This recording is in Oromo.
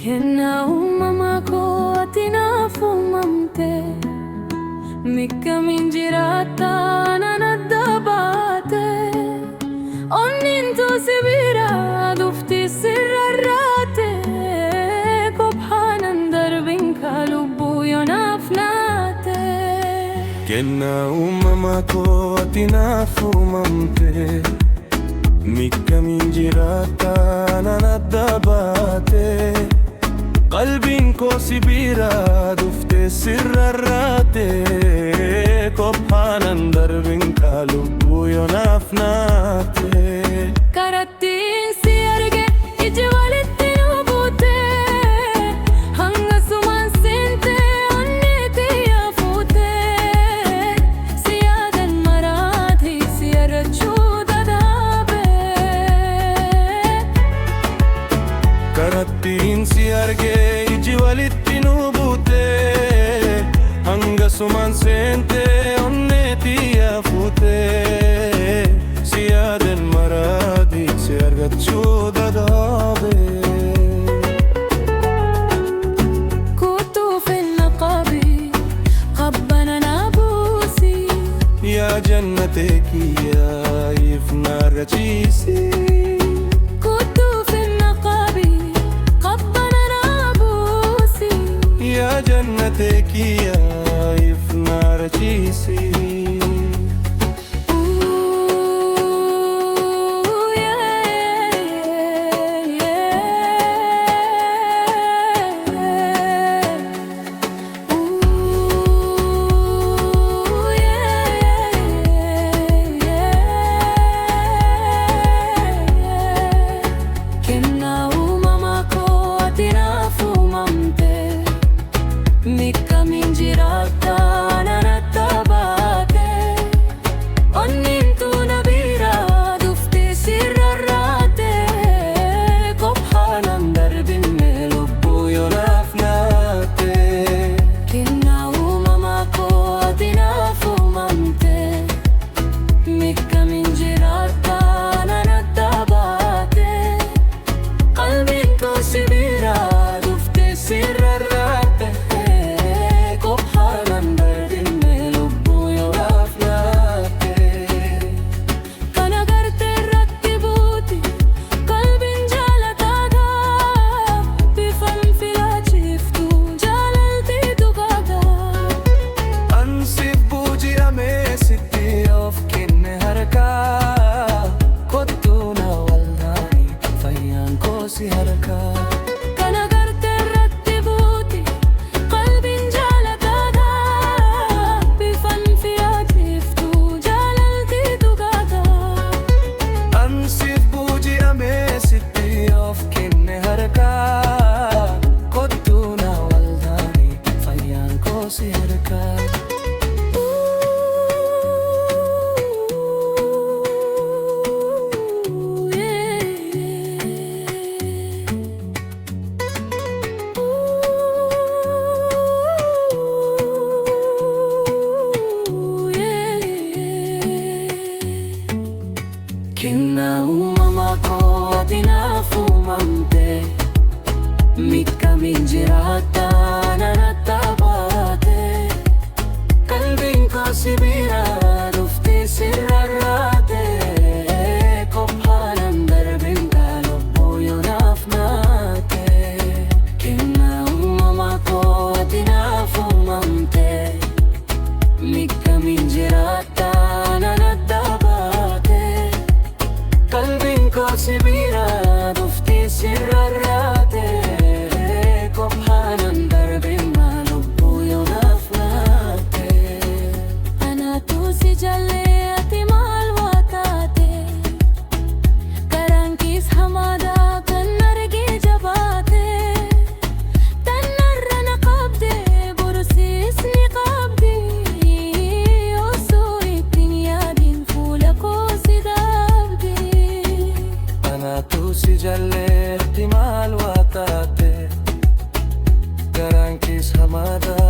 Kena umamako at inafumamte, Mikka min jirata nanadabate, Onnintu sibira dufti sirrarate, Kubhanan darbin kalubbu yonafnate. Kena umamako at inafumamte, Mikka min jirata nanadabate, قلبي كوسي بيرا دفت سر الراتي كوبانا دربين كالوبو يونافناتي Karattiin sierge ije valittiin ubute, hanga suman sente onneti yafute, siyadan marathi siyarachu dadabe. Karattiin sierge ije valittiin ubute, hanga suman sente onneti yafute, siyadan marathi siyarachu dadabe. كنت في النقاب قبنا نابوسي، يا جنتك يا يفنا رجيسي كنت في النقاب قبنا نابوسي، يا جنتك يا يفنا رجيسي Mikka min jirata nanadabate, onnintu nabira dufti sirrarate, Kubhanan darbin melubbu yonafnate. Kena umamako at inafumamte, Mikka min jirata nanadabate, qalbin ko sibira dufti sirrarate, Kubhanan darbin melubbu yonafnate. Kana garte rattibuti qalbin jalatada, bifan filachiftu jalalti dugada. أنسب بوجي أمسكتي أفكن هركا كنتونا والناري فيان كوسي هركا Kana garte rattibuti qalbin jalatada, bifan filachiftu jalalti dugada. أنسب بوجي أمسكتي أفكن هركا كنتونا والناري فيان كوسي هركا Kena umamako at inafumamte, Mikka min jirata nanadabate, qalbin ko sibira dufti sirrarate, Kubhanan darbin kalubbu yonafnate. Kena umamako at inafumamte, Mikka min jirata nanadabate, qalbin ko sibira dufti sirrarate, Kubhanan darbin malubbu yonafnate. Ana tusi jalle ati malwatate, karankis hamada kannargi jabate, tannarra naqabde bursis niqabdi, usuri tinyadin fulako sidabdi. أنا توسي جلي احتمال واتاتي كرانكيس همادا